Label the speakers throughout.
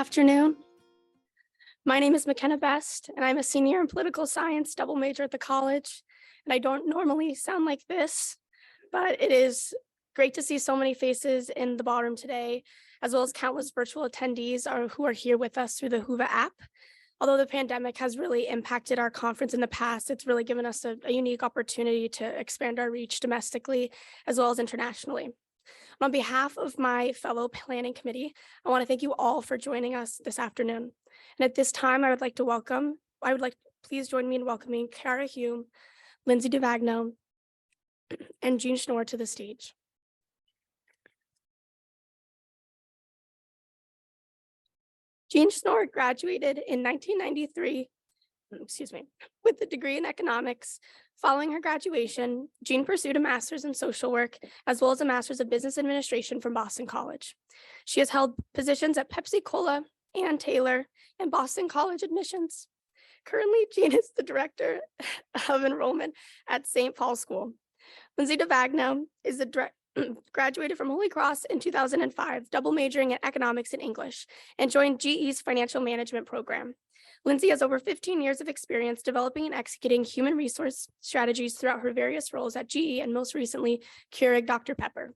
Speaker 1: afternoon. My name is McKenna Best, and I'm a senior in political science double major at the college. And I don't normally sound like this, but it is great to see so many faces in the ballroom today, as well as countless virtual attendees who are here with us through the Whova app. Although the pandemic has really impacted our conference in the past, it's really given us a unique opportunity to expand our reach domestically as well as internationally. On behalf of my fellow planning committee, I want to thank you all for joining us this afternoon. And at this time, please join me in welcoming Cara Hume, Lindsay DeVagno, and Jeanne Schnorr to the stage. Jeanne Schnorr graduated in 1993, with a degree in economics. Following her graduation, Jeanne pursued a master's in social work, as well as a master's of business administration from Boston College. She has held positions at Pepsi Cola, Ann Taylor, and Boston College Admissions. Currently, Jeanne is the director of enrollment at St. Paul School. Lindsay DeVagno is graduated from Holy Cross in 2005, double majoring in economics and English, and joined GE's financial management program. Lindsay has over 15 years of experience developing and executing human resource strategies throughout her various roles at GE and most recently Keurig Dr. Pepper.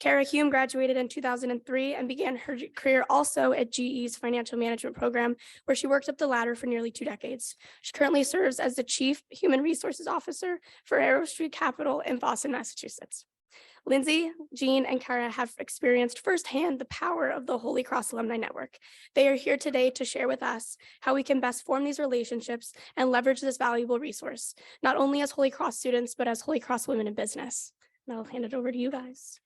Speaker 1: Cara Hume graduated in 2003 and began her career also at GE's financial management program, where she worked up the ladder for nearly 2 decades. She currently serves as the Chief Human Resources Officer for Arrow Street Capital in Boston, Massachusetts. Lindsay, Jeanne, and Cara have experienced firsthand the power of the Holy Cross Alumni Network. They are here today to share with us how we can best form these relationships and leverage this valuable resource, not only as Holy Cross students, but as Holy Cross women in business. And I'll hand it over to you guys.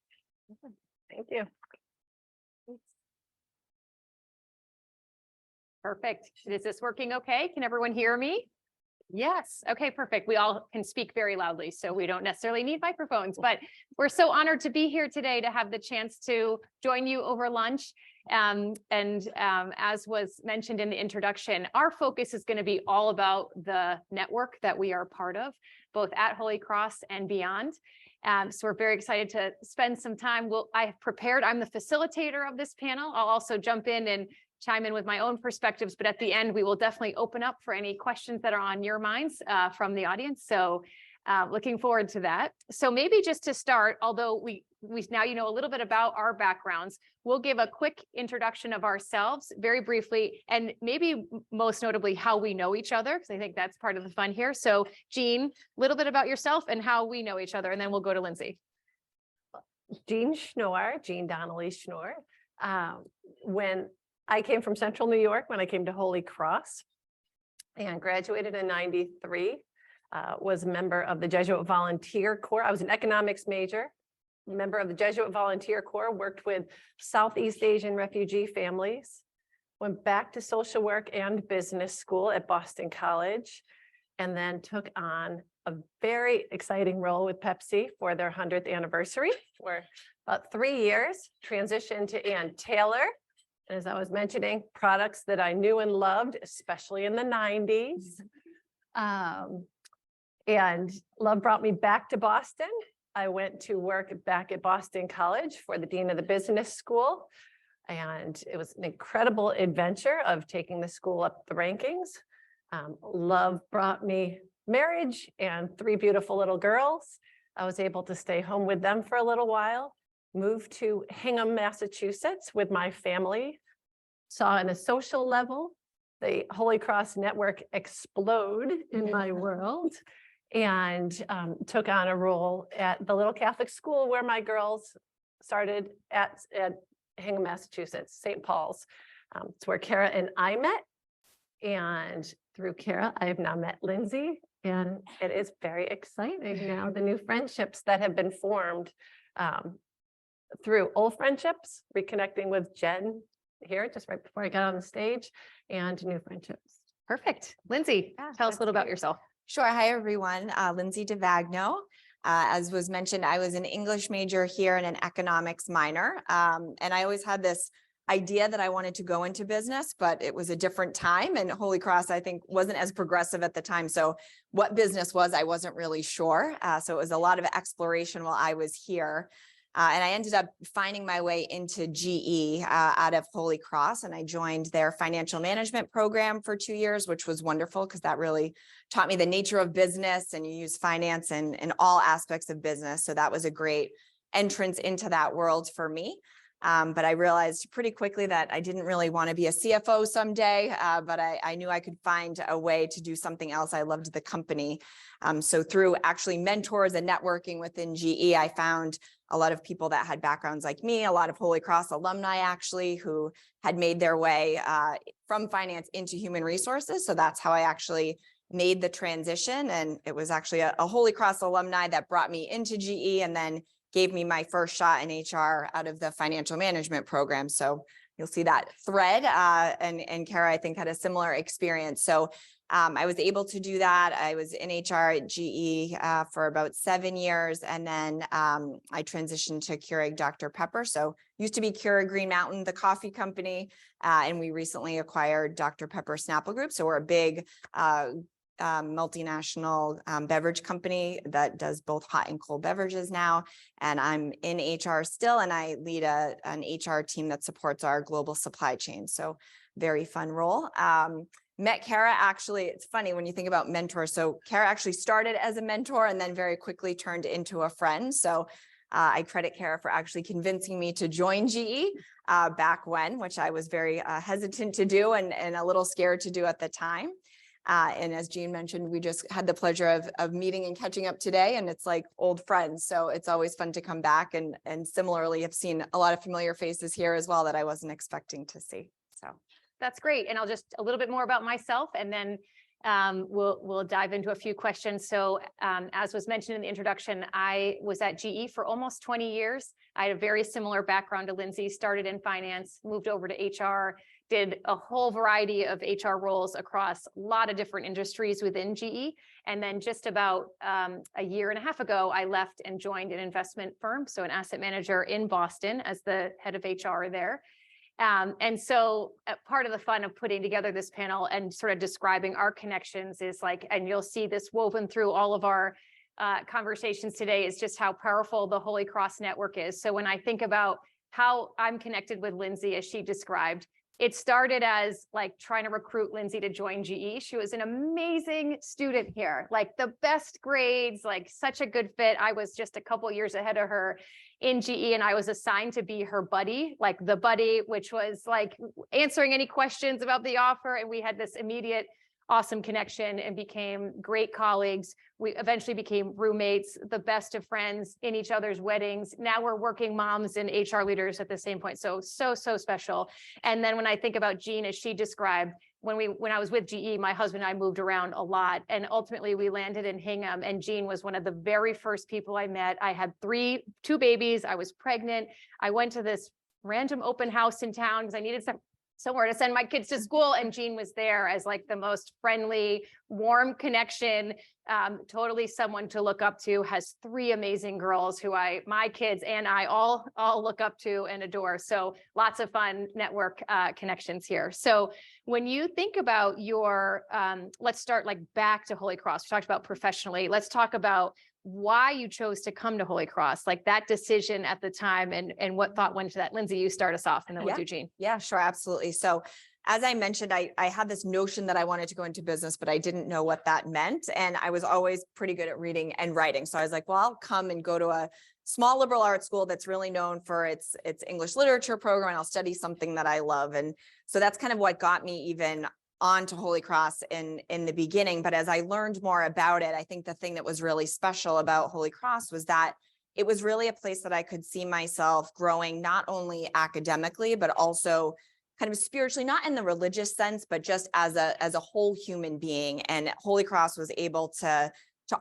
Speaker 2: Thank you. Perfect. Is this working okay? Can everyone hear me? Yes. Okay, perfect. We all can speak very loudly, so we don't necessarily need microphones, but we're so honored to be here today to have the chance to join you over lunch. As was mentioned in the introduction, our focus is going to be all about the network that we are part of, both at Holy Cross and beyond. So we're very excited to spend some time. I'm the facilitator of this panel. I'll also jump in and chime in with my own perspectives, but at the end, we will definitely open up for any questions that are on your minds from the audience. So looking forward to that. So maybe just to start, although we now you know a little bit about our backgrounds, we'll give a quick introduction of ourselves very briefly, and maybe most notably how we know each other, because I think that's part of the fun here. So Jeanne, a little bit about yourself and how we know each other, and then we'll go to Lindsay.
Speaker 3: Jeanne Schnorr, Jeanne Donnelly Schnorr. When I came from Central New York, when I came to Holy Cross and graduated in '93, was a member of the Jesuit Volunteer Corps. I was an economics major, member of the Jesuit Volunteer Corps, worked with Southeast Asian refugee families, went back to social work and business school at Boston College, and then took on a very exciting role with Pepsi for their 100th anniversary for about 3 years, transitioned to Ann Taylor. And as I was mentioning, products that I knew and loved, especially in the 90s. And love brought me back to Boston. I went to work back at Boston College for the dean of the business school. And it was an incredible adventure of taking the school up the rankings. Love brought me marriage and 3 beautiful little girls. I was able to stay home with them for a little while. Moved to Hingham, Massachusetts with my family. Saw on a social level, the Holy Cross network explode in my world, and took on a role at the little Catholic school where my girls started at Hingham, Massachusetts, St. Paul's. It's where Cara and I met. And through Cara, I have now met Lindsay, and it is very exciting now, the new friendships that have been formed through old friendships, reconnecting with Jen here just right before I got on the stage, and new friendships.
Speaker 2: Perfect. Lindsay, tell us a little about yourself.
Speaker 4: Sure. Hi, everyone. Lindsay DeVagno. As was mentioned, I was an English major here and an economics minor. And I always had this idea that I wanted to go into business, but it was a different time, and Holy Cross, I think, wasn't as progressive at the time. So what business was, I wasn't really sure. So it was a lot of exploration while I was here. And I ended up finding my way into GE out of Holy Cross, and I joined their financial management program for 2 years, which was wonderful because that really taught me the nature of business, and you use finance in all aspects of business. So that was a great entrance into that world for me. But I realized pretty quickly that I didn't really want to be a CFO someday, but I knew I could find a way to do something else. I loved the company. So through actually mentors and networking within GE, I found a lot of people that had backgrounds like me, a lot of Holy Cross alumni actually, who had made their way from finance into human resources. So that's how I actually made the transition. And it was actually a Holy Cross alumni that brought me into GE and then gave me my first shot in HR out of the financial management program. So you'll see that thread. And Cara, I think, had a similar experience. So I was able to do that. I was in HR at GE for about 7 years. And then I transitioned to Keurig Dr. Pepper. So used to be Keurig Green Mountain, the coffee company. And we recently acquired Dr. Pepper Snapple Group. So we're a big multinational beverage company that does both hot and cold beverages now. And I'm in HR still, and I lead an HR team that supports our global supply chain. So very fun role. Met Cara, actually, it's funny when you think about mentors. So Cara actually started as a mentor and then very quickly turned into a friend. So I credit Cara for actually convincing me to join GE back when, which I was very hesitant to do and a little scared to do at the time. And as Jeanne mentioned, we just had the pleasure of meeting and catching up today, and it's like old friends. So it's always fun to come back, and similarly have seen a lot of familiar faces here as well that I wasn't expecting to see. So
Speaker 2: That's great. And I'll just a little bit more about myself, and then we'll dive into a few questions. So as was mentioned in the introduction, I was at GE for almost 20 years. I had a very similar background to Lindsay, started in finance, moved over to HR, did a whole variety of HR roles across a lot of different industries within GE. And then just about a year and a half ago, I left and joined an investment firm, so an asset manager in Boston as the head of HR there. And so part of the fun of putting together this panel and sort of describing our connections is like, and you'll see this woven through all of our conversations today, is just how powerful the Holy Cross network is. So when I think about how I'm connected with Lindsay, as she described, it started as like trying to recruit Lindsay to join GE. She was an amazing student here, like the best grades, like such a good fit. I was just a couple years ahead of her in GE, and I was assigned to be her buddy, like the buddy, which was like answering any questions about the offer. And we had this immediate awesome connection and became great colleagues. We eventually became roommates, the best of friends, in each other's weddings. Now we're working moms and HR leaders at the same point. So special. And then when I think about Jeanne, as she described, when I was with GE, my husband and I moved around a lot, and ultimately we landed in Hingham, and Jeanne was one of the very first people I met. I had two babies. I was pregnant. I went to this random open house in town because I needed somewhere to send my kids to school, and Jeanne was there as like the most friendly, warm connection, totally someone to look up to, has 3 amazing girls who my kids and I all look up to and adore. So lots of fun network connections here. So when you think about your, let's start like back to Holy Cross. We talked about professionally. Let's talk about why you chose to come to Holy Cross, like that decision at the time, and what thought went to that. Lindsay, you start us off, and then we'll do Jeanne.
Speaker 4: Yeah, sure. Absolutely. So as I mentioned, I had this notion that I wanted to go into business, but I didn't know what that meant. And I was always pretty good at reading and writing. So I was like, well, I'll come and go to a small liberal arts school that's really known for its English literature program, and I'll study something that I love. And so that's kind of what got me even on to Holy Cross in the beginning. But as I learned more about it, I think the thing that was really special about Holy Cross was that it was really a place that I could see myself growing, not only academically, but also kind of spiritually, not in the religious sense, but just as a whole human being. And Holy Cross was able to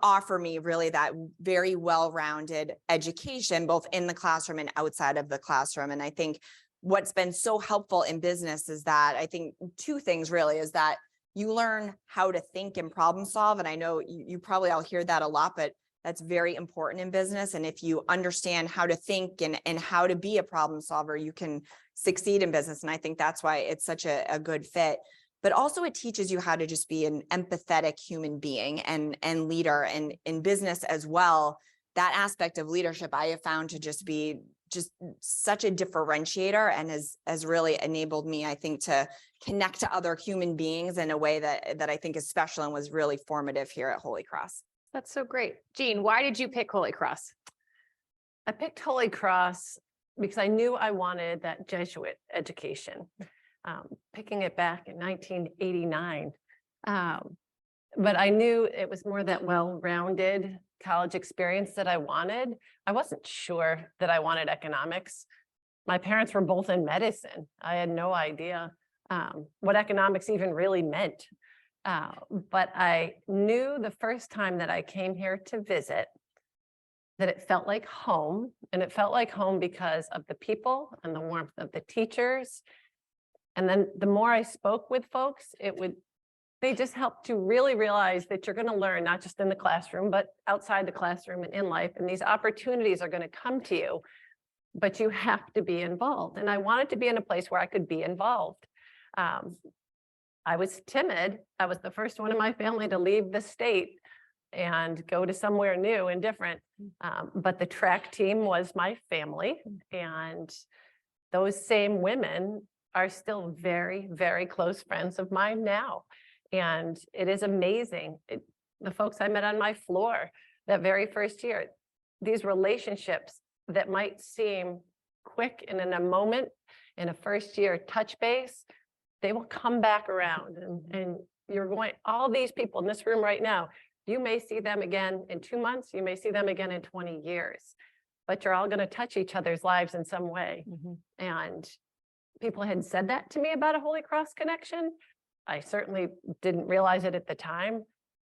Speaker 4: offer me really that very well-rounded education, both in the classroom and outside of the classroom. And I think what's been so helpful in business is that I think 2 things really is that you learn how to think and problem solve. And I know you probably all hear that a lot, but that's very important in business. And if you understand how to think and how to be a problem solver, you can succeed in business. And I think that's why it's such a good fit. But also it teaches you how to just be an empathetic human being and leader, and in business as well. that aspect of leadership I have found to just be such a differentiator, and has really enabled me, I think, to connect to other human beings in a way that I think is special and was really formative here at Holy Cross.
Speaker 2: That's so great. Jeanne, why did you pick Holy Cross?
Speaker 3: I picked Holy Cross because I knew I wanted that Jesuit education, picking it back in 1989. But I knew it was more that well-rounded college experience that I wanted. I wasn't sure that I wanted economics. My parents were both in medicine. I had no idea what economics even really meant. But I knew the first time that I came here to visit that it felt like home, and it felt like home because of the people and the warmth of the teachers. And then the more I spoke with folks, they just helped to really realize that you're going to learn not just in the classroom, but outside the classroom and in life. And these opportunities are going to come to you, but you have to be involved. And I wanted to be in a place where I could be involved. I was timid. I was the first one in my family to leave the state and go to somewhere new and different. But the track team was my family. And those same women are still very, very close friends of mine now. And it is amazing. The folks I met on my floor that very first year, these relationships that might seem quick and in a moment, in a first year touch base, they will come back around. And you're going, all these people in this room right now, you may see them again in 2 months, you may see them again in 20 years, but you're all going to touch each other's lives in some way. And people had said that to me about a Holy Cross connection. I certainly didn't realize it at the time,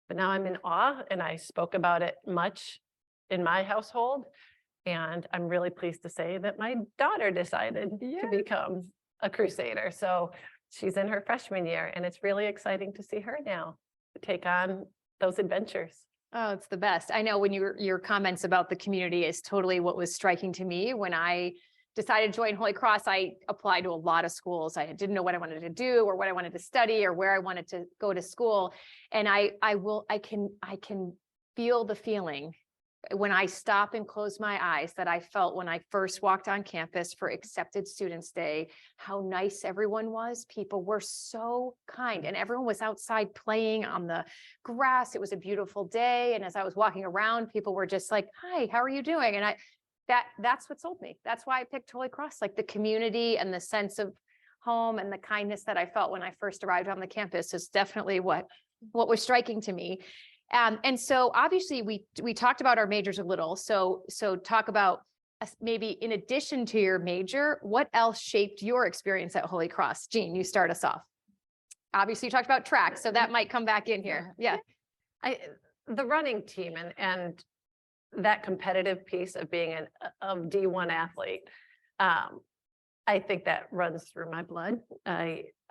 Speaker 3: but now I'm in awe, and I spoke about it much in my household. And I'm really pleased to say that my daughter decided to become a Crusader. So she's in her freshman year, and it's really exciting to see her now take on those adventures.
Speaker 2: Oh, it's the best. I know when your comments about the community is totally what was striking to me. When I decided to join Holy Cross, I applied to a lot of schools. I didn't know what I wanted to do or what I wanted to study or where I wanted to go to school. And I can feel the feeling when I stop and close my eyes that I felt when I first walked on campus for Accepted Students Day, how nice everyone was. People were so kind, and everyone was outside playing on the grass. It was a beautiful day. And as I was walking around, people were just like, "Hi, how are you doing?" And that's what sold me. That's why I picked Holy Cross, like the community and the sense of home and the kindness that I felt when I first arrived on the campus is definitely what was striking to me. And so obviously we talked about our majors a little. So talk about maybe in addition to your major, what else shaped your experience at Holy Cross? Jeanne, you start us off. Obviously you talked about track, so that might come back in here. Yeah.
Speaker 3: The running team and that competitive piece of being a D1 athlete. I think that runs through my blood.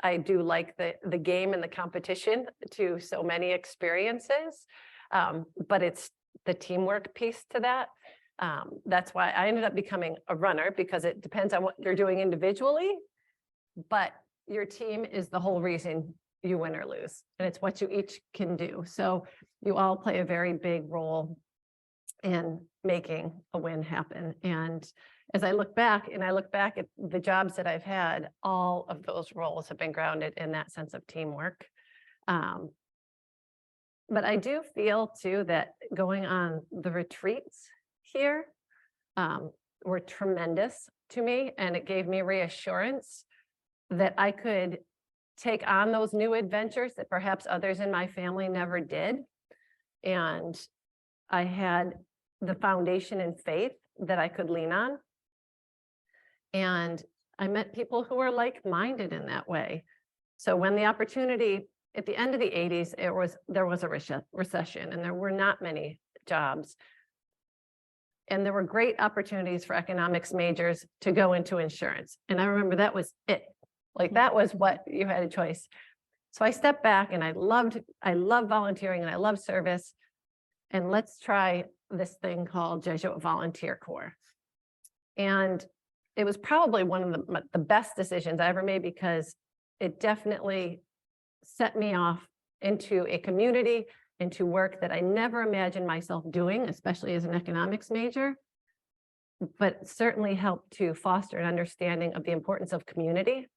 Speaker 3: I do like the game and the competition to so many experiences, but it's the teamwork piece to that. That's why I ended up becoming a runner, because it depends on what you're doing individually, but your team is the whole reason you win or lose, and it's what you each can do. So you all play a very big role in making a win happen. And as I look back at the jobs that I've had, all of those roles have been grounded in that sense of teamwork. But I do feel too that going on the retreats here were tremendous to me, and it gave me reassurance that I could take on those new adventures that perhaps others in my family never did. And I had the foundation in faith that I could lean on. And I met people who were like-minded in that way. So when the opportunity at the end of the 80s, there was a recession, and there were not many jobs. And there were great opportunities for economics majors to go into insurance. And I remember that was it. Like that was what you had a choice. So I stepped back, and I love volunteering, and I love service. And let's try this thing called Jesuit Volunteer Corps. And it was probably one of the best decisions I ever made, because it definitely set me off into a community into work that I never imagined myself doing, especially as an economics major, but certainly helped to foster an understanding of the importance of community.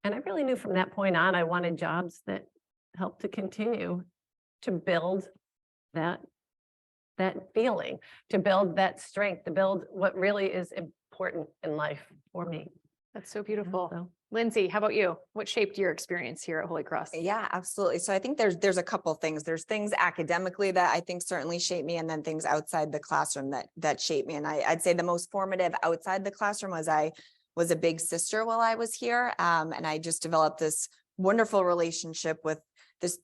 Speaker 3: And I really knew from that point on, I wanted jobs that helped to continue to build that feeling, to build that strength, to build what really is important in life for me.
Speaker 2: That's so beautiful.
Speaker 3: So,
Speaker 2: Lindsay, how about you? What shaped your experience here at Holy Cross?
Speaker 4: Yeah, absolutely. So I think there's a couple things. There's things academically that I think certainly shaped me, and then things outside the classroom that shaped me. And I'd say the most formative outside the classroom was I was a big sister while I was here. And I just developed this wonderful relationship with this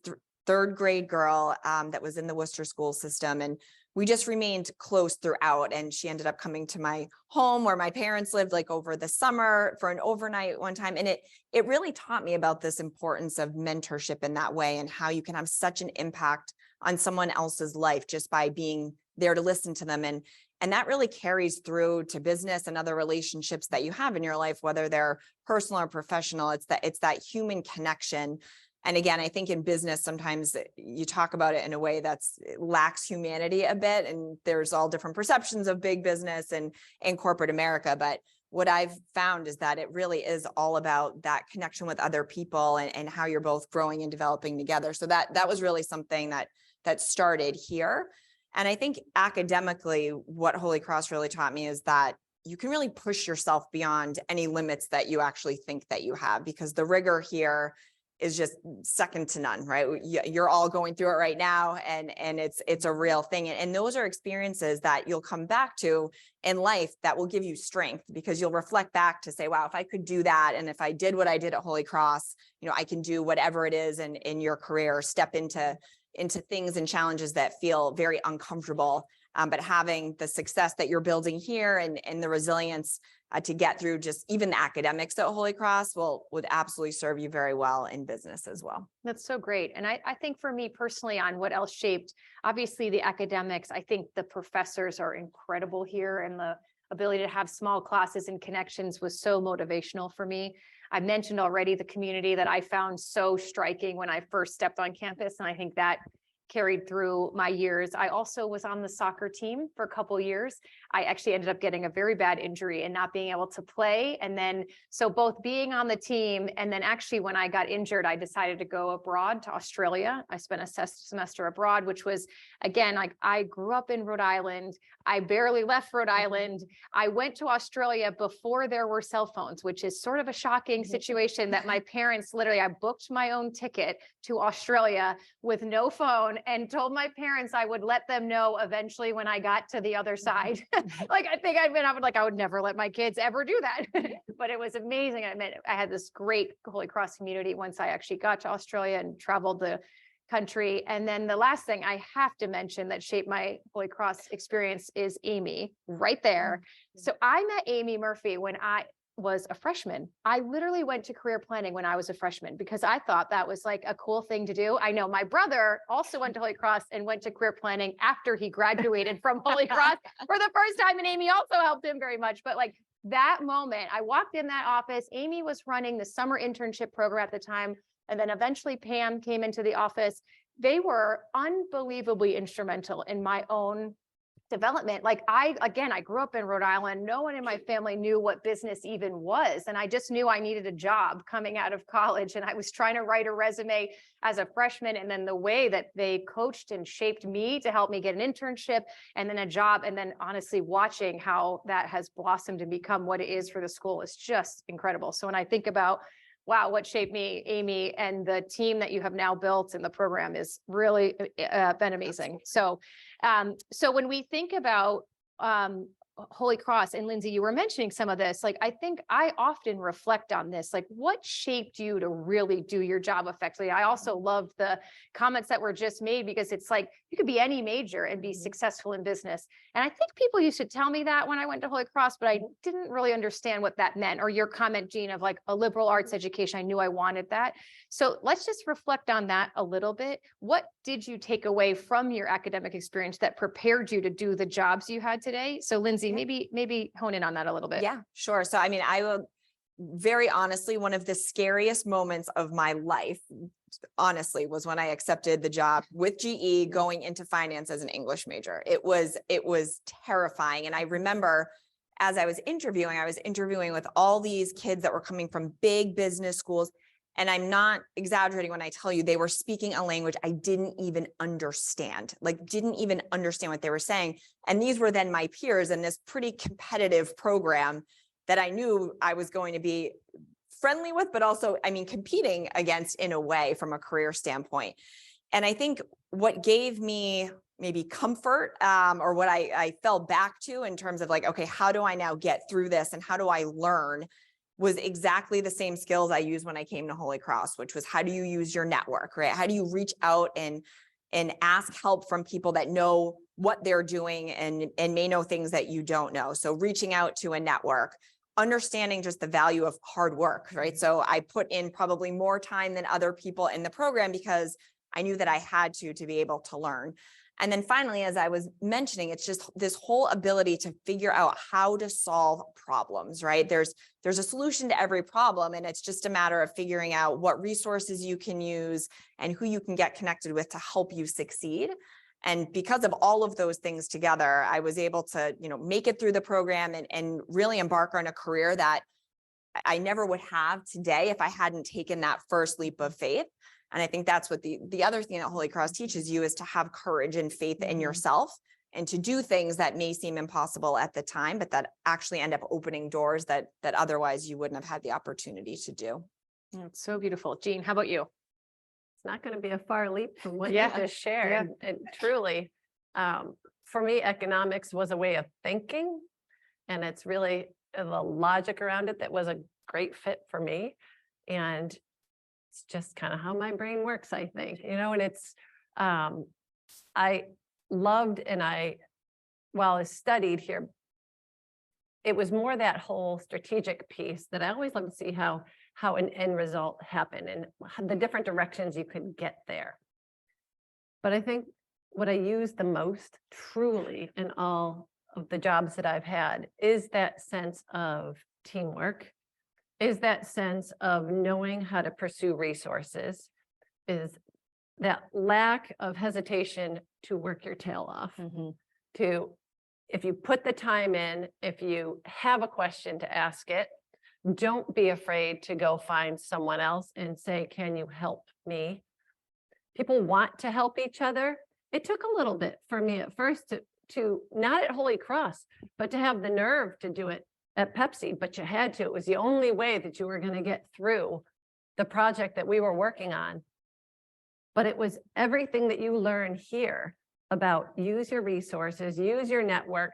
Speaker 4: third grade girl that was in the Worcester school system. And we just remained close throughout. And she ended up coming to my home where my parents lived, like over the summer for an overnight one time. And it really taught me about this importance of mentorship in that way, and how you can have such an impact on someone else's life just by being there to listen to them. And that really carries through to business and other relationships that you have in your life, whether they're personal or professional. It's that human connection. And again, I think in business, sometimes you talk about it in a way that's lacks humanity a bit. And there's all different perceptions of big business and corporate America. But what I've found is that it really is all about that connection with other people and how you're both growing and developing together. So that was really something that started here. And I think academically, what Holy Cross really taught me is that you can really push yourself beyond any limits that you actually think that you have, because the rigor here is just second to none, right? You're all going through it right now, and it's a real thing. And those are experiences that you'll come back to in life that will give you strength, because you'll reflect back to say, wow, if I could do that, and if I did what I did at Holy Cross, I can do whatever it is in your career, step into things and challenges that feel very uncomfortable. But having the success that you're building here and the resilience to get through just even the academics at Holy Cross would absolutely serve you very well in business as well.
Speaker 2: That's so great. And I think for me personally, on what else shaped, obviously the academics, I think the professors are incredible here, and the ability to have small classes and connections was so motivational for me. I mentioned already the community that I found so striking when I first stepped on campus, and I think that carried through my years. I also was on the soccer team for a couple of years. I actually ended up getting a very bad injury and not being able to play. And then, so both being on the team, and then actually when I got injured, I decided to go abroad to Australia. I spent a semester abroad, which was, again, like I grew up in Rhode Island. I barely left Rhode Island. I went to Australia before there were cell phones, which is sort of a shocking situation that my parents, literally, I booked my own ticket to Australia with no phone and told my parents I would let them know eventually when I got to the other side. Like, I think I would never let my kids ever do that. But it was amazing. I mean, I had this great Holy Cross community once I actually got to Australia and traveled the country. And then the last thing I have to mention that shaped my Holy Cross experience is Amy, right there. So I met Amy Murphy when I was a freshman. I literally went to career planning when I was a freshman because I thought that was like a cool thing to do. I know my brother also went to Holy Cross and went to career planning after he graduated from Holy Cross for the first time. And Amy also helped him very much. But like that moment, I walked in that office. Amy was running the summer internship program at the time. And then eventually Pam came into the office. They were unbelievably instrumental in my own development. Like I grew up in Rhode Island. No one in my family knew what business even was. And I just knew I needed a job coming out of college. And I was trying to write a resume as a freshman. And then the way that they coached and shaped me to help me get an internship and then a job. And then honestly, watching how that has blossomed and become what it is for the school is just incredible. So when I think about wow, what shaped me, Amy, and the team that you have now built in the program is really been amazing. So, so when we think about Holy Cross, and Lindsay, you were mentioning some of this, like, I think I often reflect on this, like what shaped you to really do your job effectively? I also love the comments that were just made because it's like, you could be any major and be successful in business. And I think people used to tell me that when I went to Holy Cross, but I didn't really understand what that meant. Or your comment, Jeanne, of like a liberal arts education, I knew I wanted that. So let's just reflect on that a little bit. What did you take away from your academic experience that prepared you to do the jobs you had today? So Lindsay, maybe hone in on that a little bit.
Speaker 4: Yeah, sure. So, I mean, I will very honestly, one of the scariest moments of my life honestly, was when I accepted the job with GE going into finance as an English major. It was terrifying. And I remember as I was interviewing with all these kids that were coming from big business schools. And I'm not exaggerating when I tell you they were speaking a language I didn't even understand, didn't even understand what they were saying. And these were then my peers in this pretty competitive program that I knew I was going to be friendly with, but also, competing against in a way from a career standpoint. And I think what gave me maybe comfort or what I fell back to in terms of okay, how do I now get through this and how do I learn was exactly the same skills I used when I came to Holy Cross, which was how do you use your network, right? How do you reach out and ask help from people that know what they're doing and may know things that you don't know. So reaching out to a network, understanding just the value of hard work, right? So I put in probably more time than other people in the program because I knew that I had to be able to learn. And then finally, as I was mentioning, it's just this whole ability to figure out how to solve problems, right? There's a solution to every problem, and it's just a matter of figuring out what resources you can use and who you can get connected with to help you succeed. And because of all of those things together, I was able to, make it through the program and really embark on a career that I never would have today if I hadn't taken that first leap of faith. And I think that's what the other thing that Holy Cross teaches you is to have courage and faith in yourself and to do things that may seem impossible at the time, but that actually end up opening doors that otherwise you wouldn't have had the opportunity to do.
Speaker 2: That's so beautiful. Jeanne, how about you?
Speaker 3: It's not going to be a far leap from what
Speaker 2: Yeah.
Speaker 3: you just shared. And truly, for me, economics was a way of thinking, and it's really the logic around it that was a great fit for me. And it's just kind of how my brain works, I think, and it's, I loved and while I studied here, it was more that whole strategic piece that I always love to see how an end result happened and the different directions you could get there. But I think what I use the most truly in all of the jobs that I've had is that sense of teamwork, is that sense of knowing how to pursue resources, is that lack of hesitation to work your tail off, to, if you put the time in, if you have a question to ask it, don't be afraid to go find someone else and say, can you help me? People want to help each other. It took a little bit for me at first to not at Holy Cross, but to have the nerve to do it at Pepsi, but you had to. It was the only way that you were going to get through the project that we were working on. But it was everything that you learn here about use your resources, use your network,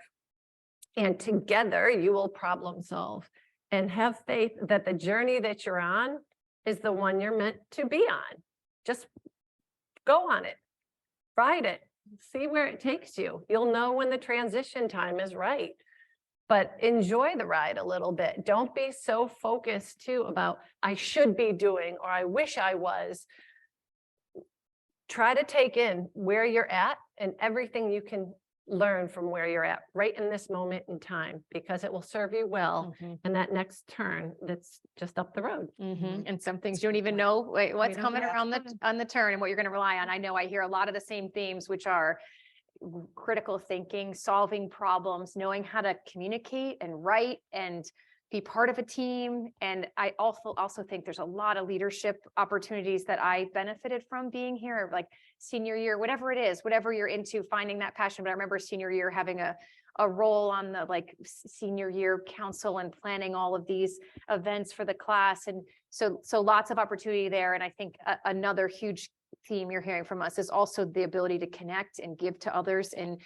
Speaker 3: and together you will problem solve and have faith that the journey that you're on is the one you're meant to be on. Just go on it, ride it, see where it takes you. You'll know when the transition time is right. But enjoy the ride a little bit. Don't be so focused too about I should be doing or I wish I was. Try to take in where you're at and everything you can learn from where you're at right in this moment in time, because it will serve you well in that next turn that's just up the road.
Speaker 2: And some things you don't even know what's coming around on the turn and what you're going to rely on. I know I hear a lot of the same themes, which are critical thinking, solving problems, knowing how to communicate and write and be part of a team. And I also think there's a lot of leadership opportunities that I benefited from being here, like senior year, whatever it is, whatever you're into, finding that passion. But I remember senior year having a role on the senior year council and planning all of these events for the class. And so lots of opportunity there. And I think another huge theme you're hearing from us is also the ability to connect and give to others and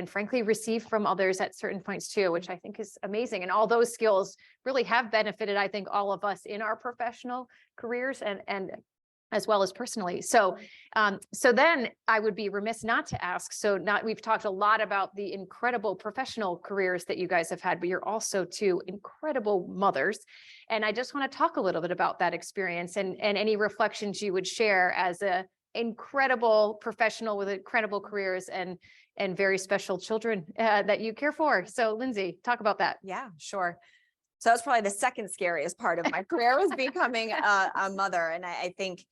Speaker 2: frankly receive from others at certain points too, which I think is amazing. And all those skills really have benefited, I think, all of us in our professional careers and as well as personally. So then I would be remiss not to ask, we've talked a lot about the incredible professional careers that you guys have had, but you're also two incredible mothers. And I just want to talk a little bit about that experience and any reflections you would share as a incredible professional with incredible careers and very special children that you care for. So Lindsay, talk about that.
Speaker 4: Yeah, sure. So that's probably the second scariest part of my career was becoming a mother. And I think,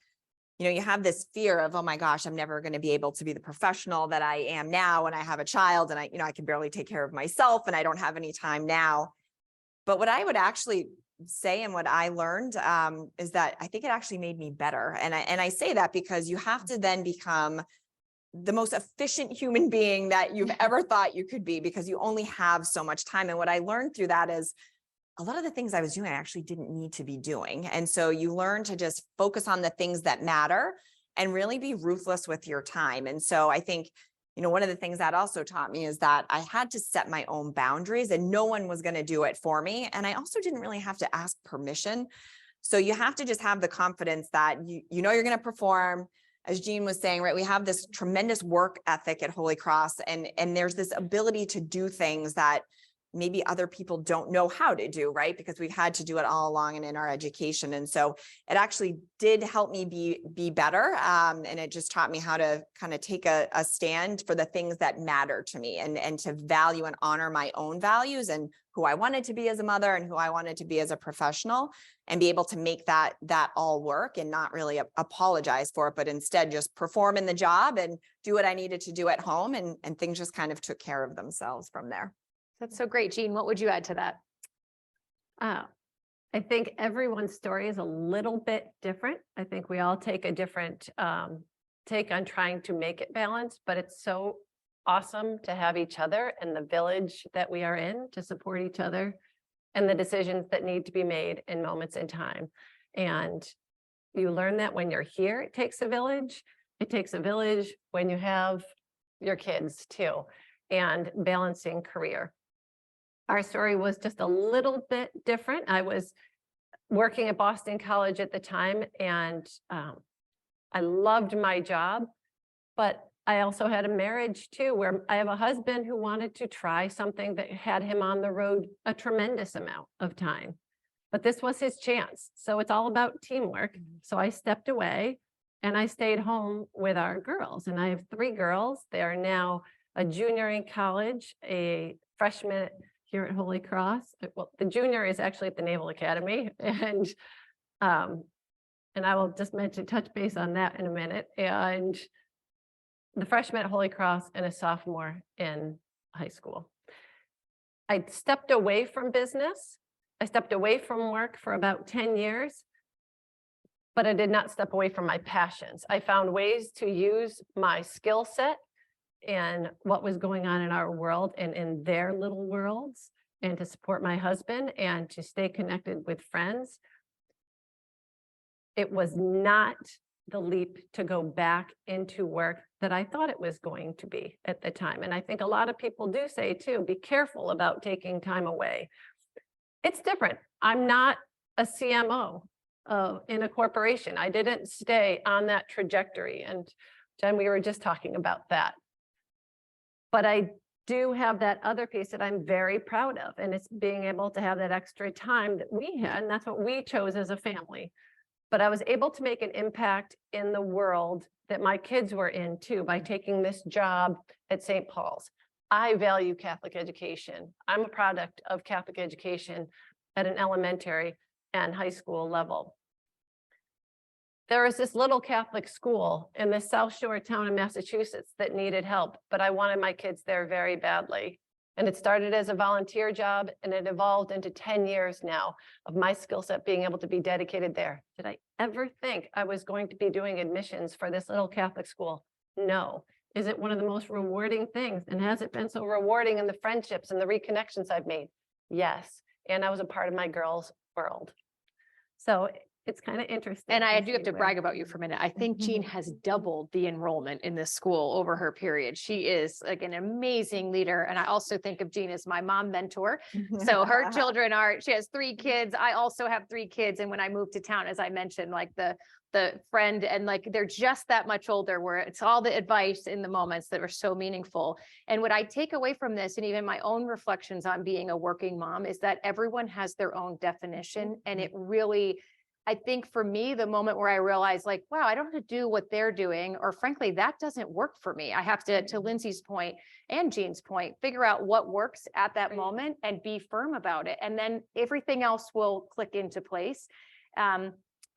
Speaker 4: you have this fear of, oh my gosh, I'm never going to be able to be the professional that I am now when I have a child and I can barely take care of myself and I don't have any time now. But what I would actually say and what I learned is that I think it actually made me better. And I say that because you have to then become the most efficient human being that you've ever thought you could be, because you only have so much time. And what I learned through that is a lot of the things I was doing, I actually didn't need to be doing. And so you learn to just focus on the things that matter and really be ruthless with your time. And so I think, one of the things that also taught me is that I had to set my own boundaries and no one was going to do it for me. And I also didn't really have to ask permission. So you have to just have the confidence that you're going to perform. As Jeanne was saying, right, we have this tremendous work ethic at Holy Cross, and there's this ability to do things that maybe other people don't know how to do, right? Because we've had to do it all along and in our education. And so it actually did help me be better. And it just taught me how to kind of take a stand for the things that matter to me and to value and honor my own values and who I wanted to be as a mother and who I wanted to be as a professional, and be able to make that all work and not really apologize for it, but instead just perform in the job and do what I needed to do at home. And things just kind of took care of themselves from there.
Speaker 2: That's so great. Jeanne, what would you add to that?
Speaker 3: I think everyone's story is a little bit different. I think we all take a different take on trying to make it balanced, but it's so awesome to have each other and the village that we are in to support each other and the decisions that need to be made in moments in time. And you learn that when you're here, it takes a village. It takes a village when you have your kids too, and balancing career. Our story was just a little bit different. I was working at Boston College at the time, and I loved my job, but I also had a marriage too, where I have a husband who wanted to try something that had him on the road a tremendous amount of time. But this was his chance. So it's all about teamwork. So I stepped away and I stayed home with our girls. And I have 3 girls. They are now a junior in college, a freshman here at Holy Cross. Well, the junior is actually at the Naval Academy, and I will just touch base on that in a minute. And the freshman at Holy Cross and a sophomore in high school. I stepped away from business. I stepped away from work for about 10 years, but I did not step away from my passions. I found ways to use my skill set and what was going on in our world and in their little worlds, and to support my husband and to stay connected with friends. It was not the leap to go back into work that I thought it was going to be at the time. And I think a lot of people do say too, be careful about taking time away. It's different. I'm not a CMO in a corporation. I didn't stay on that trajectory. And Jen, we were just talking about that. But I do have that other piece that I'm very proud of, and it's being able to have that extra time that we had, and that's what we chose as a family. But I was able to make an impact in the world that my kids were in too, by taking this job at St. Paul's. I value Catholic education. I'm a product of Catholic education at an elementary and high school level. There was this little Catholic school in the South Shore town of Massachusetts that needed help, but I wanted my kids there very badly. And it started as a volunteer job, and it evolved into 10 years now of my skill set being able to be dedicated there. Did I ever think I was going to be doing admissions for this little Catholic school? No. Is it one of the most rewarding things? And has it been so rewarding in the friendships and the reconnections I've made? Yes. And I was a part of my girls' world. So it's kind of interesting.
Speaker 2: And I do have to brag about you for a minute. I think Jeanne has doubled the enrollment in this school over her period. She is like an amazing leader. And I also think of Jeanne as my mom mentor. So her children she has 3 kids. I also have 3 kids. And when I moved to town, as I mentioned, like the friend, and like, they're just that much older, where it's all the advice in the moments that are so meaningful. And what I take away from this, and even my own reflections on being a working mom, is that everyone has their own definition. And it really, I think for me, the moment where I realized, like, wow, I don't have to do what they're doing, or frankly, that doesn't work for me. I have to Lindsay's point and Jeanne's point, figure out what works at that moment and be firm about it. And then everything else will click into place.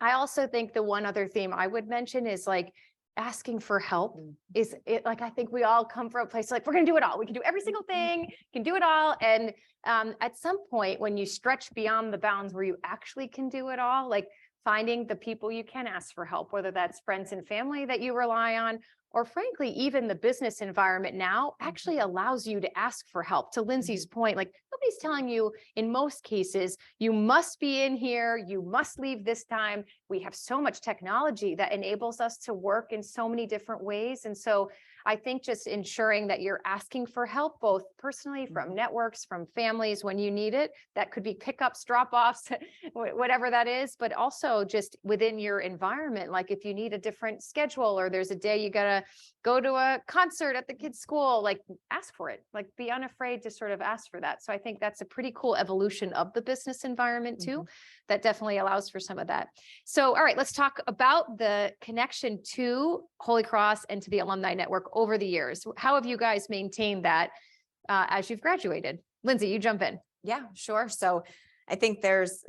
Speaker 2: I also think the one other theme I would mention is like asking for help is it like, I think we all come from a place like, we're going to do it all. We can do every single thing, can do it all. And at some point when you stretch beyond the bounds where you actually can do it all, like finding the people you can ask for help, whether that's friends and family that you rely on, or frankly, even the business environment now actually allows you to ask for help. To Lindsay's point, like nobody's telling you in most cases, you must be in here, you must leave this time. We have so much technology that enables us to work in so many different ways. And so I think just ensuring that you're asking for help, both personally from networks, from families when you need it, that could be pickups, drop-offs, whatever that is, but also just within your environment. Like if you need a different schedule or there's a day you gotta go to a concert at the kids' school, like ask for it, like be unafraid to sort of ask for that. So I think that's a pretty cool evolution of the business environment too, that definitely allows for some of that. So, all right, let's talk about the connection to Holy Cross and to the alumni network over the years. How have you guys maintained that as you've graduated? Lindsay, you jump in.
Speaker 4: Yeah, sure. So I think there's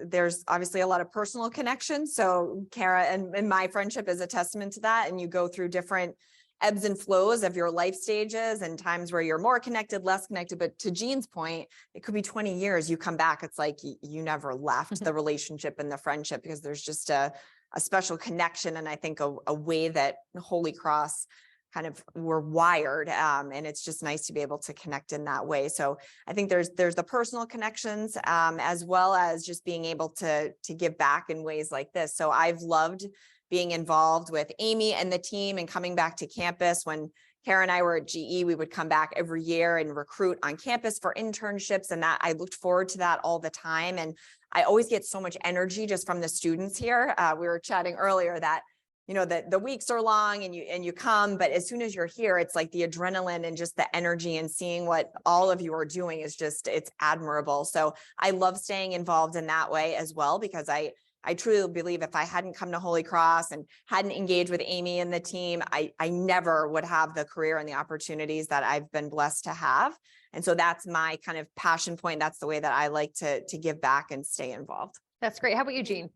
Speaker 4: obviously a lot of personal connections. So Cara and my friendship is a testament to that. And you go through different ebbs and flows of your life stages and times where you're more connected, less connected. But to Jeanne's point, it could be 20 years. You come back, it's like you never left the relationship and the friendship because there's just a special connection. And I think a way that Holy Cross kind of we're wired. And it's just nice to be able to connect in that way. So I think there's the personal connections as well as just being able to give back in ways like this. So I've loved being involved with Amy and the team and coming back to campus. When Cara and I were at GE, we would come back every year and recruit on campus for internships. And that I looked forward to that all the time. And I always get so much energy just from the students here. We were chatting earlier that, you know, that the weeks are long and you come, but as soon as you're here, it's like the adrenaline and just the energy and seeing what all of you are doing is just, it's admirable. So I love staying involved in that way as well, because I truly believe if I hadn't come to Holy Cross and hadn't engaged with Amy and the team, I never would have the career and the opportunities that I've been blessed to have. And so that's my kind of passion point. That's the way that I like to give back and stay involved.
Speaker 2: That's great. How about you, Jeanne?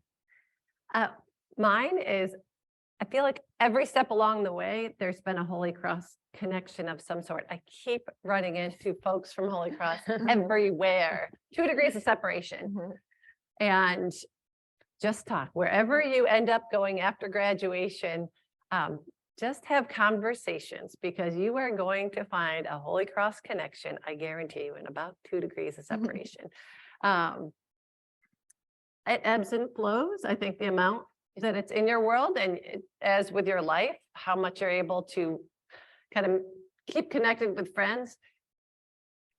Speaker 3: Mine is, I feel like every step along the way, there's been a Holy Cross connection of some sort. I keep running into folks from Holy Cross everywhere, 2 degrees of separation. And just talk wherever you end up going after graduation. Just have conversations because you are going to find a Holy Cross connection. I guarantee you in about 2 degrees of separation. It ebbs and flows. I think the amount that it's in your world and as with your life, how much you're able to kind of keep connected with friends.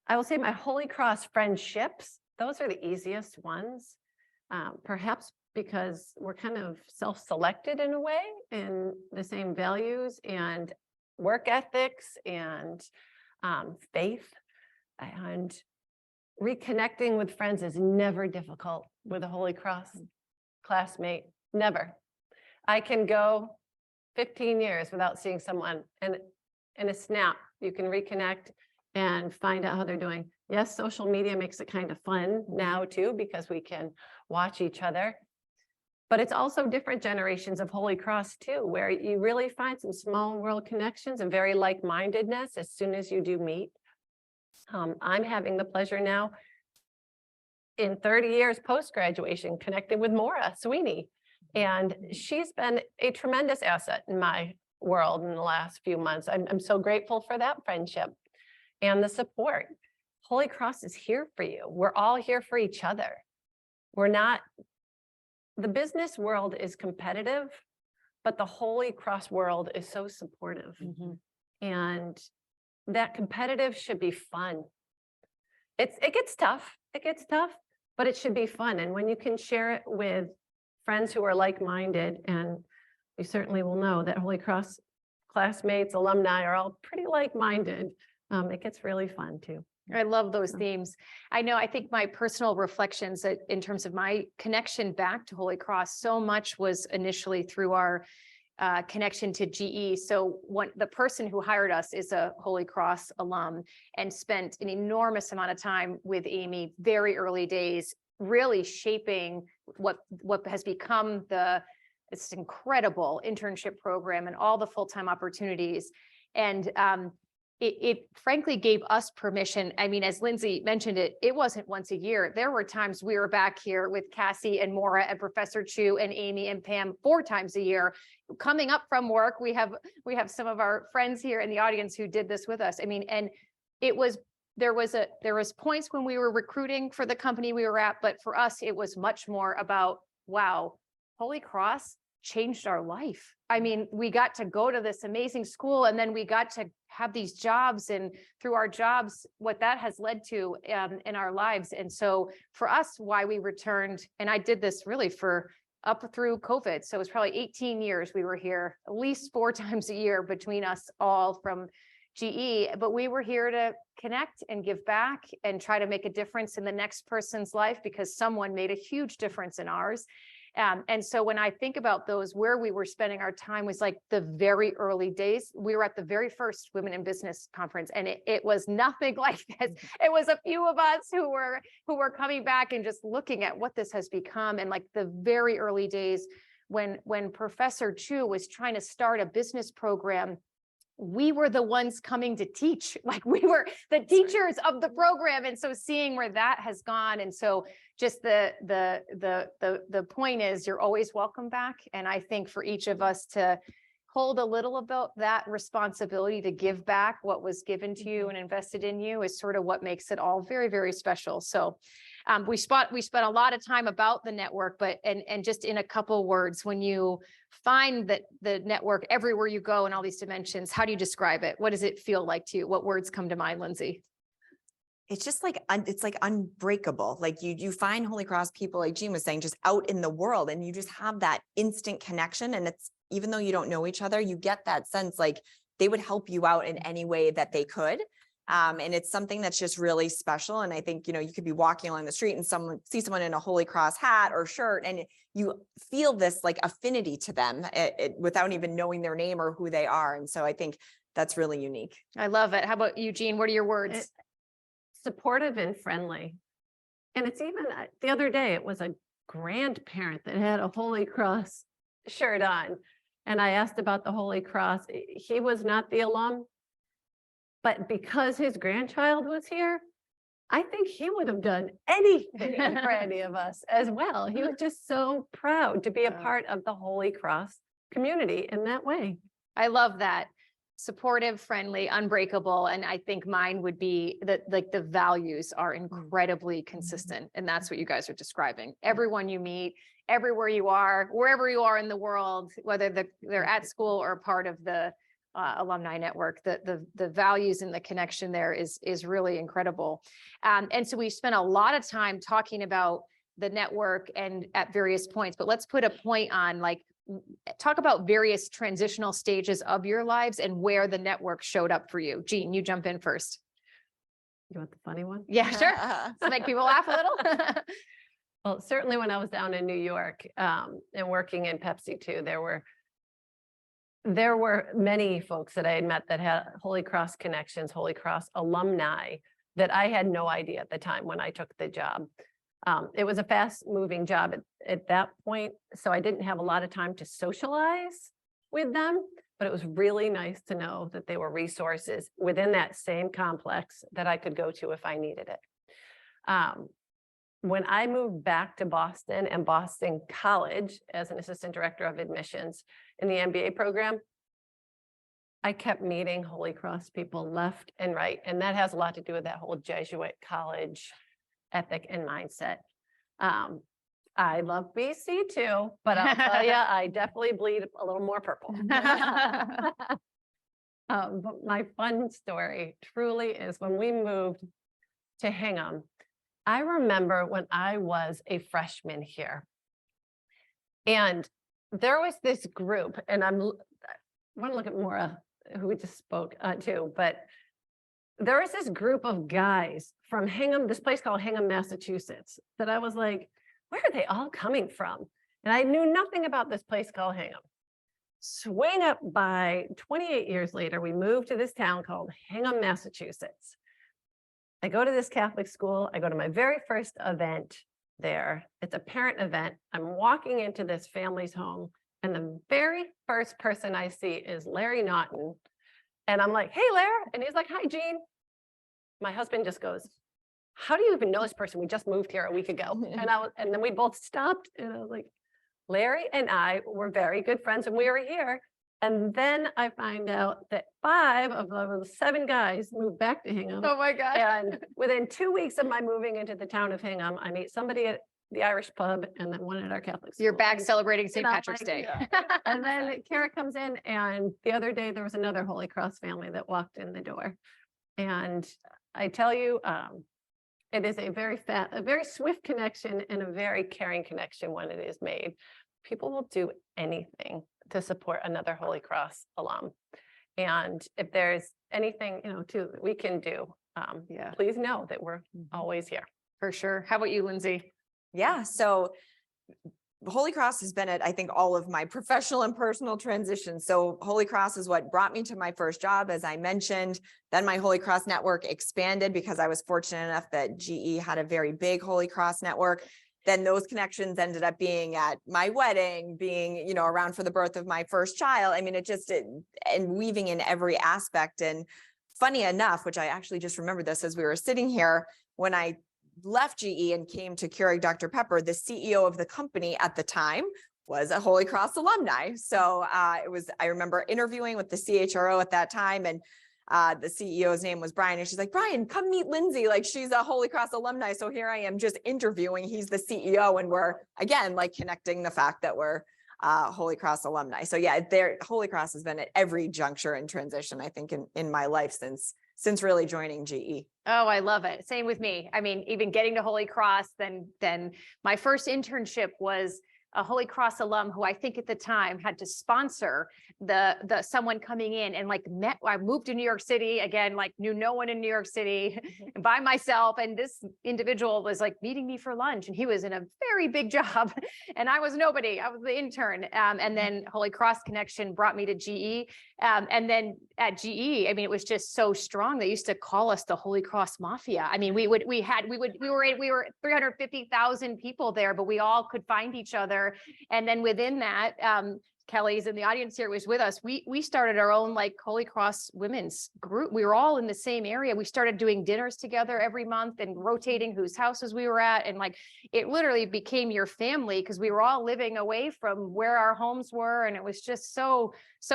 Speaker 3: I will say my Holy Cross friendships, those are the easiest ones. Perhaps because we're kind of self-selected in a way in the same values and work ethics and faith, and reconnecting with friends is never difficult with a Holy Cross classmate, never. I can go 15 years without seeing someone and in a snap, you can reconnect and find out how they're doing. Yes, social media makes it kind of fun now too, because we can watch each other. But it's also different generations of Holy Cross too, where you really find some small world connections and very like-mindedness as soon as you do meet. I'm having the pleasure now in 30 years post-graduation connected with Maura Sweeney. And she's been a tremendous asset in my world in the last few months. I'm so grateful for that friendship and the support. Holy Cross is here for you. We're all here for each other. We're not. The business world is competitive, but the Holy Cross world is so supportive. And that competitive should be fun. It gets tough. It gets tough, but it should be fun. And when you can share it with friends who are like-minded, and you certainly will know that Holy Cross classmates, alumni are all pretty like-minded, it gets really fun too.
Speaker 2: I love those themes. I think my personal reflections in terms of my connection back to Holy Cross, so much was initially through our connection to GE. So the person who hired us is a Holy Cross alum and spent an enormous amount of time with Amy, very early days, really shaping what has become the this incredible internship program and all the full-time opportunities. And it frankly gave us permission. I mean, as Lindsay mentioned it wasn't once a year. There were times we were back here with Cassie and Maura and Professor Chu and Amy and Pam 4 times a year. Coming up from work, we have some of our friends here in the audience who did this with us. I mean, and there was points when we were recruiting for the company we were at, but for us, it was much more about, wow, Holy Cross changed our life. I mean, we got to go to this amazing school, and then we got to have these jobs, and through our jobs, what that has led to in our lives. And so for us, why we returned, and I did this really for up through COVID. So it was probably 18 years we were here, at least 4 times a year between us all from GE, but we were here to connect and give back and try to make a difference in the next person's life, because someone made a huge difference in ours. And so when I think about those, where we were spending our time was like the very early days. We were at the very first Women in Business conference, and it was nothing like this. It was a few of us who were coming back and just looking at what this has become. And like the very early days when Professor Chu was trying to start a business program, we were the ones coming to teach, like we were the teachers of the program. And so seeing where that has gone. And so just the point is, you're always welcome back. And I think for each of us to hold a little about that responsibility to give back what was given to you and invested in you is sort of what makes it all very, very special. So we spent a lot of time about the network, but and just in a couple words, when you find that the network everywhere you go in all these dimensions, how do you describe it? What does it feel like to you? What words come to mind, Lindsay?
Speaker 4: It's just like, it's like unbreakable. Like you find Holy Cross people, like Jeanne was saying, just out in the world, and you just have that instant connection. And it's, even though you don't know each other, you get that sense like they would help you out in any way that they could. And it's something that's just really special. And I think, you know, you could be walking along the street and see someone in a Holy Cross hat or shirt, and you feel this like affinity to them without even knowing their name or who they are. And so I think that's really unique.
Speaker 2: I love it. How about you, Jeanne? What are your words?
Speaker 3: Supportive and friendly. And it's even the other day, it was a grandparent that had a Holy Cross shirt on. And I asked about the Holy Cross. He was not the alum, but because his grandchild was here, I think he would have done anything for any of us as well. He was just so proud to be a part of the Holy Cross community in that way.
Speaker 2: I love that. Supportive, friendly, unbreakable. And I think mine would be that like the values are incredibly consistent. And that's what you guys are describing. Everyone you meet, everywhere you are, wherever you are in the world, whether they're at school or part of the alumni network, the values and the connection there is really incredible. And so we spent a lot of time talking about the network and at various points, but let's put a point on like, talk about various transitional stages of your lives and where the network showed up for you. Jeanne, you jump in first.
Speaker 3: You want the funny one?
Speaker 2: Yeah, sure. To make people laugh a little.
Speaker 3: Well, certainly when I was down in New York and working in Pepsi too, there were many folks that I had met that had Holy Cross connections, Holy Cross alumni that I had no idea at the time when I took the job. It was a fast moving job at that point, so I didn't have a lot of time to socialize with them, but it was really nice to know that they were resources within that same complex that I could go to if I needed it. When I moved back to Boston and Boston College as an assistant director of admissions in the MBA program, I kept meeting Holy Cross people left and right. And that has a lot to do with that whole Jesuit college ethic and mindset. I love BC too, but I'll tell you, I definitely bleed a little more purple. But my fun story truly is when we moved to Hingham, I remember when I was a freshman here, and there was this group, and I want to look at Maura, who we just spoke to, but there was this group of guys from Hingham, this place called Hingham, Massachusetts, that I was like, where are they all coming from? And I knew nothing about this place called Hingham. Swing up by 28 years later, we moved to this town called Hingham, Massachusetts. I go to this Catholic school. I go to my very first event there. It's a parent event. I'm walking into this family's home, And the very first person I see is Larry Naughton. And I'm like, hey, Larry. And he's like, hi, Jeanne. My husband just goes, how do you even know this person? We just moved here a week ago. And then we both stopped and I was like, Larry and I were very good friends and we were here. And then I find out that 5 of the 7 guys moved back to Hingham.
Speaker 2: Oh my God.
Speaker 3: And within 2 weeks of my moving into the town of Hingham, I meet somebody at the Irish pub and then one at our Catholic school.
Speaker 2: You're back celebrating St.
Speaker 3: And I'm
Speaker 2: Patrick's
Speaker 3: like,
Speaker 2: Day.
Speaker 3: And then Cara comes in, and the other day there was another Holy Cross family that walked in the door. And I tell you, it is a very swift connection and a very caring connection when it is made. People will do anything to support another Holy Cross alum. And if there's anything, we can do, please know that we're always here.
Speaker 2: For sure. How about you, Lindsay?
Speaker 4: Yeah, so Holy Cross has been at, I think, all of my professional and personal transitions. So Holy Cross is what brought me to my first job, as I mentioned. Then my Holy Cross network expanded because I was fortunate enough that GE had a very big Holy Cross network. Then those connections ended up being at my wedding, being, around for the birth of my first child. I mean, and weaving in every aspect. And funny enough, which I actually just remembered this as we were sitting here, when I left GE and came to Keurig Dr. Pepper, the CEO of the company at the time was a Holy Cross alumni. So I remember interviewing with the CHRO at that time, and the CEO's name was Brian, and she's like, Brian, come meet Lindsay. Like, she's a Holy Cross alumni. So here I am just interviewing. He's the CEO. And we're, again, like connecting the fact that we're Holy Cross alumni. So yeah, Holy Cross has been at every juncture and transition, I think, in my life since really joining GE.
Speaker 2: Oh, I love it. Same with me. I mean, even getting to Holy Cross, then my first internship was a Holy Cross alum who I think at the time had to sponsor the someone coming in and I moved to New York City again, knew no one in New York City by myself. And this individual was meeting me for lunch, and he was in a very big job and I was nobody. I was the intern. And then Holy Cross connection brought me to GE. And then at GE, I mean, it was just so strong. They used to call us the Holy Cross Mafia. I mean, we were 350,000 people there, but we all could find each other. And then within that, Kelly's in the audience here, was with us. We started our own Holy Cross women's group. We were all in the same area. We started doing dinners together every month and rotating whose houses we were at. And it literally became your family because we were all living away from where our homes were. And it was just so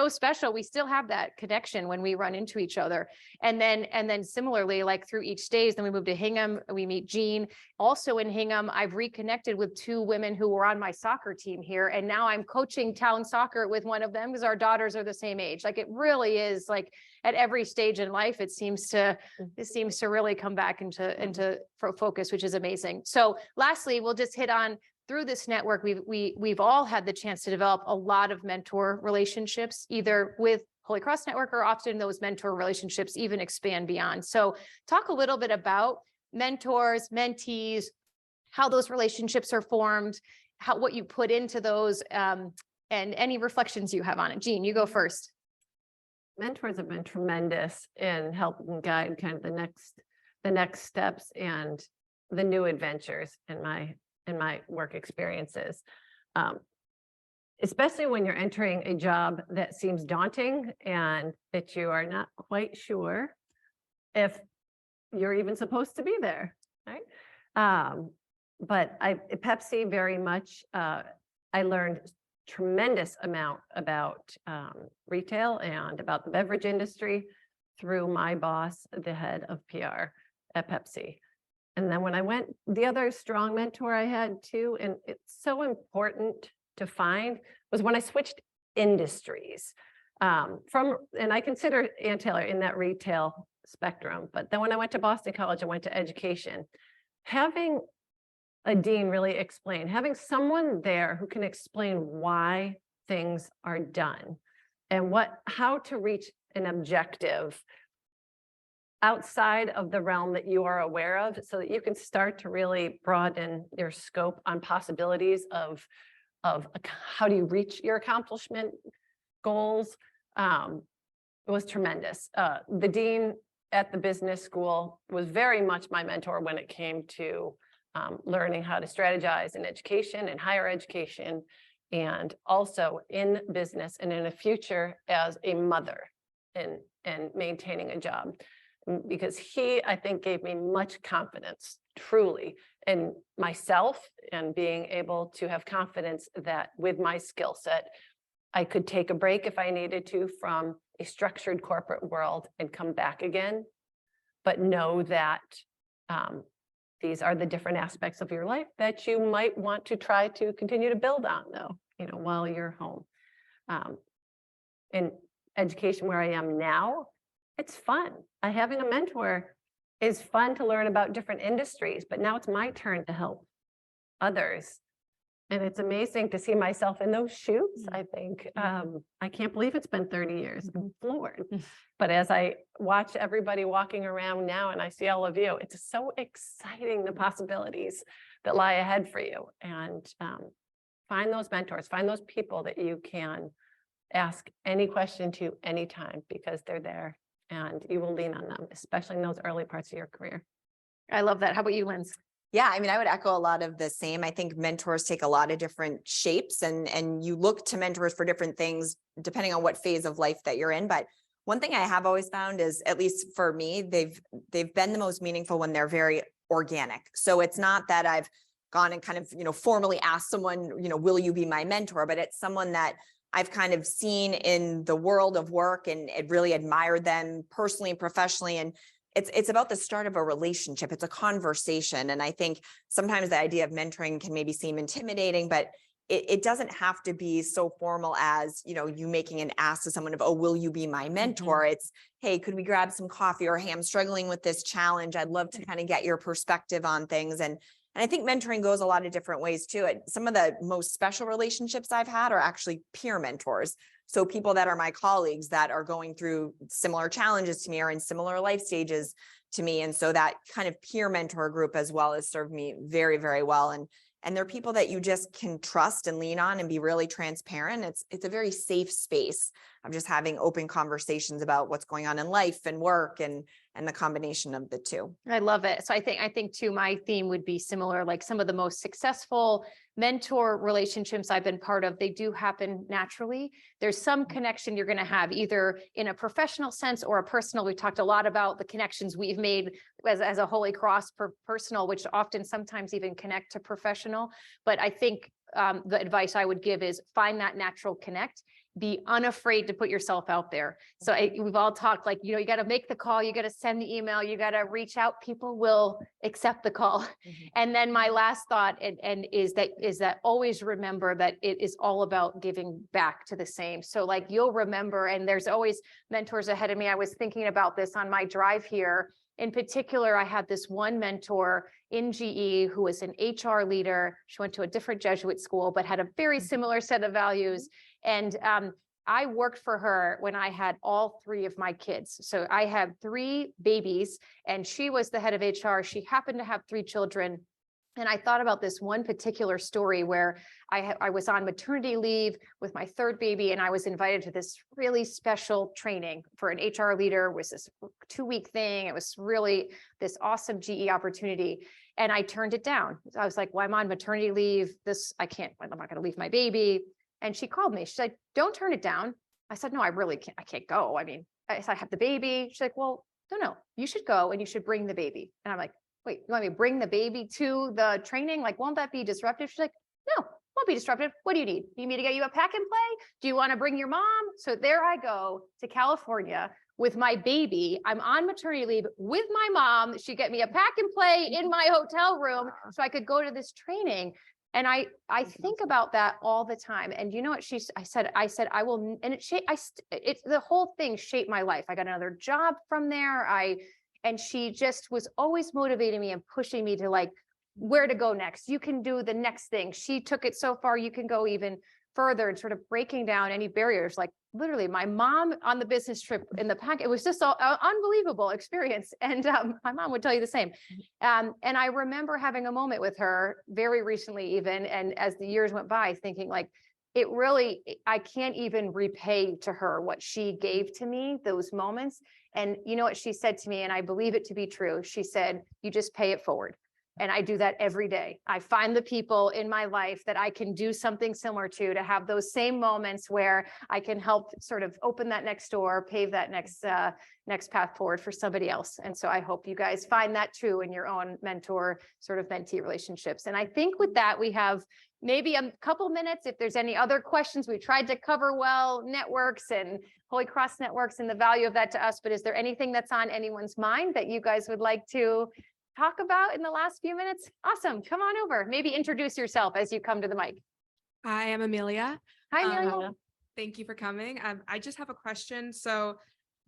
Speaker 2: special. We still have that connection when we run into each other. And then similarly, through each stage, then we moved to Hingham, we meet Jeanne. Also in Hingham, I've reconnected with 2 women who were on my soccer team here. And now I'm coaching town soccer with one of them because our daughters are the same age. It really is at every stage in life, it seems to really come back into focus, which is amazing. So lastly, we'll just hit on, through this network, we've all had the chance to develop a lot of mentor relationships, either with Holy Cross Network, or often those mentor relationships even expand beyond. So talk a little bit about mentors, mentees, how those relationships are formed, what you put into those, and any reflections you have on it. Jeanne, you go first.
Speaker 3: Mentors have been tremendous in helping guide kind of the next steps and the new adventures in my work experiences. Especially when you're entering a job that seems daunting and that you are not quite sure if you're even supposed to be there, right? But at Pepsi, very much, I learned tremendous amount about retail and about the beverage industry through my boss, the head of PR at Pepsi. And then when I went, the other strong mentor I had too, and it's so important to find, was when I switched industries and I consider Ann Taylor in that retail spectrum. But then when I went to Boston College, I went to education. Having a dean really explain, having someone there who can explain why things are done and how to reach an objective outside of the realm that you are aware of, so that you can start to really broaden your scope on possibilities of how do you reach your accomplishment goals. It was tremendous. The dean at the business school was very much my mentor when it came to learning how to strategize in education and higher education, and also in business and in a future as a mother and maintaining a job. Because he, I think, gave me much confidence, truly, in myself and being able to have confidence that with my skill set, I could take a break if I needed to from a structured corporate world and come back again, but know that these are the different aspects of your life that you might want to try to continue to build on, though, while you're home. In education where I am now, it's fun. Having a mentor is fun to learn about different industries, but now it's my turn to help others. And it's amazing to see myself in those shoes, I think. I can't believe it's been 30 years. I'm floored. But as I watch everybody walking around now and I see all of you, it's so exciting, the possibilities that lie ahead for you. And find those mentors, find those people that you can ask any question to anytime, because they're there and you will lean on them, especially in those early parts of your career.
Speaker 2: I love that. How about you, Linz?
Speaker 4: Yeah, I mean, I would echo a lot of the same. I think mentors take a lot of different shapes and you look to mentors for different things depending on what phase of life that you're in. But one thing I have always found is, at least for me, they've been the most meaningful when they're very organic. So it's not that I've gone and kind of, formally asked someone, will you be my mentor? But it's someone that I've kind of seen in the world of work and really admired them personally and professionally. And it's about the start of a relationship. It's a conversation. And I think sometimes the idea of mentoring can maybe seem intimidating, but it doesn't have to be so formal as, you making an ask to someone of, oh, will you be my mentor? Mm-hmm. It's, hey, could we grab some coffee? Or, hey, I'm struggling with this challenge. I'd love to kind of get your perspective on things. And I think mentoring goes a lot of different ways too. Some of the most special relationships I've had are actually peer mentors. So people that are my colleagues that are going through similar challenges to me or in similar life stages to me. And so that kind of peer mentor group as well has served me very, very well. And they're people that you just can trust and lean on and be really transparent. It's a very safe space of just having open conversations about what's going on in life and work and the combination of the two.
Speaker 2: I love it. So I think too, my theme would be similar, like some of the most successful mentor relationships I've been part of, they do happen naturally. There's some connection you're going to have either in a professional sense or a personal. We talked a lot about the connections we've made as a Holy Cross personal, which often sometimes even connect to professional. But I think the advice I would give is find that natural connect. Be unafraid to put yourself out there. So we've all talked like, you got to make the call, you got to send the email, you got to reach out, people will accept the call. Mm-hmm. And then my last thought is that always remember that it is all about giving back to the same. So like you'll remember, and there's always mentors ahead of me. I was thinking about this on my drive here. In particular, I had this one mentor in GE who was an HR leader. She went to a different Jesuit school, but had a very similar set of values. And I worked for her when I had all three of my kids. So I had 3 babies and she was the head of HR. She happened to have 3 children. And I thought about this one particular story where I was on maternity leave with my 3rd baby, and I was invited to this really special training for an HR leader. It was this 2-week thing. It was really this awesome GE opportunity. And I turned it down. I was like, well, I'm on maternity leave. I'm not going to leave my baby. And she called me. She's like, don't turn it down. I said, no, I really can't. I can't go. I mean, I have the baby. She's like, well, no, you should go and you should bring the baby. And I'm like, wait, you want me to bring the baby to the training? Like, won't that be disruptive? She's like, no, won't be disruptive. What do you need? You need me to get you a pack and play? Do you want to bring your mom? So there I go to California with my baby. I'm on maternity leave with my mom. She get me a pack and play in my hotel room so I could go to this training. And I think about that all the time. And you know what I said, I will, and it's the whole thing shaped my life. I got another job from there. And she just was always motivating me and pushing me to like where to go next. You can do the next thing. She took it so far, you can go even further, and sort of breaking down any barriers. Like literally my mom on the business trip in the pack, it was just an unbelievable experience. And my mom would tell you the same. And I remember having a moment with her very recently even. And as the years went by, thinking like, I can't even repay to her what she gave to me, those moments. And you know what she said to me, and I believe it to be true. She said, you just pay it forward. And I do that every day. I find the people in my life that I can do something similar to have those same moments where I can help sort of open that next door, pave that next path forward for somebody else. And so I hope you guys find that too in your own mentor sort of mentee relationships. And I think with that, we have maybe a couple minutes. If there's any other questions, we tried to cover well networks and Holy Cross networks and the value of that to us. But is there anything that's on anyone's mind that you guys would like to talk about in the last few minutes? Awesome. Come on over. Maybe introduce yourself as you come to the mic.
Speaker 5: Hi, I'm Amelia.
Speaker 2: Hi, Amelia.
Speaker 5: Thank you for coming. I just have a question. So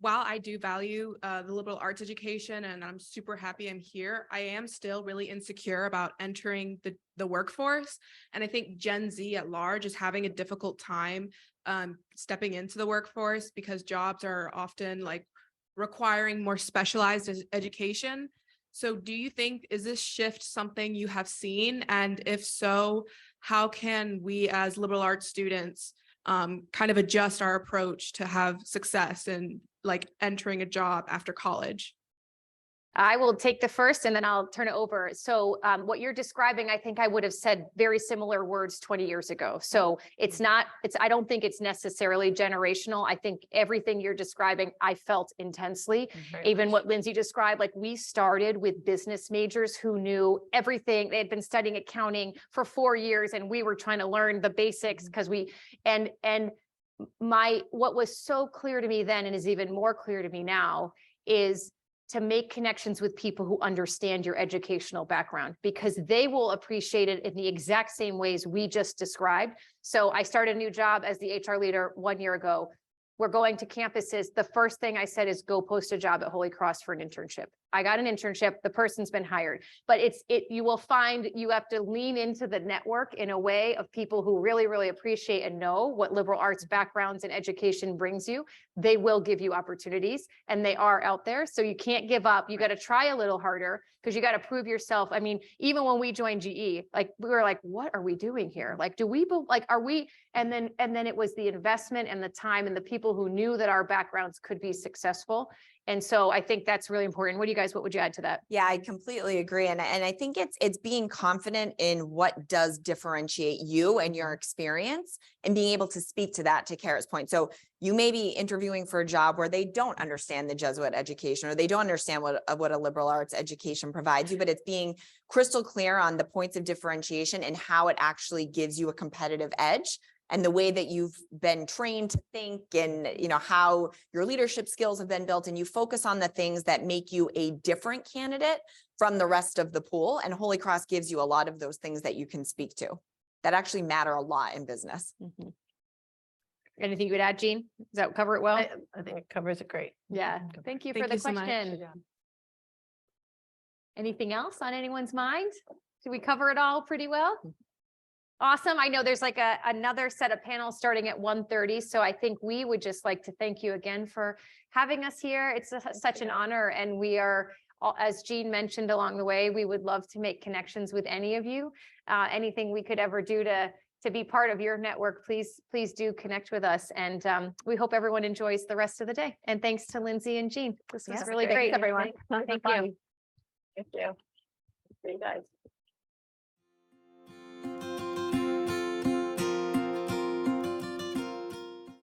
Speaker 5: while I do value the liberal arts education and I'm super happy I'm here, I am still really insecure about entering the workforce. And I think Gen Z at large is having a difficult time stepping into the workforce because jobs are often like requiring more specialized education. So do you think, is this shift something you have seen? And if so, how can we as liberal arts students kind of adjust our approach to have success in like entering a job after college?
Speaker 2: I will take the first and then I'll turn it over. So what you're describing, I think I would have said very similar words 20 years ago. So I don't think it's necessarily generational. I think everything you're describing, I felt intensely. Even what Lindsay described, like we started with business majors who knew everything. They had been studying accounting for 4 years and we were trying to learn the basics because what was so clear to me then and is even more clear to me now is to make connections with people who understand your educational background because they will appreciate it in the exact same ways we just described. So I started a new job as the HR leader 1 year ago. We're going to campuses. The first thing I said is go post a job at Holy Cross for an internship. I got an internship. The person's been hired, but you will find you have to lean into the network in a way of people who really, really appreciate and know what liberal arts backgrounds and education brings you. They will give you opportunities and they are out there. So you can't give up. You got to try a little harder because you got to prove yourself. I mean, even when we joined GE, like we were like, what are we doing here? Like, are we? And then it was the investment and the time and the people who knew that our backgrounds could be successful. And so I think that's really important. What would you add to that?
Speaker 4: Yeah, I completely agree. And I think it's being confident in what does differentiate you and your experience and being able to speak to that, to Cara's point. So you may be interviewing for a job where they don't understand the Jesuit education or they don't understand what a liberal arts education provides you, but it's being crystal clear on the points of differentiation and how it actually gives you a competitive edge. And the way that you've been trained to think and, how your leadership skills have been built, and you focus on the things that make you a different candidate from the rest of the pool. And Holy Cross gives you a lot of those things that you can speak to that actually matter a lot in business.
Speaker 2: Mm-hmm. Anything you would add, Jeanne? Does that cover it well?
Speaker 3: I think it covers it great.
Speaker 2: Yeah. Thank you for the question. Anything else on anyone's mind? Did we cover it all pretty well? Awesome. I know there's like another set of panels starting at 1:30. So I think we would just like to thank you again for having us here. It's such an honor. And we are, as Jeanne mentioned along the way, we would love to make connections with any of you. Anything we could ever do to be part of your network, please do connect with us. And we hope everyone enjoys the rest of the day. And thanks to Lindsay and Jeanne. This was really great, everyone. Thank you.
Speaker 3: Thank you. See you guys.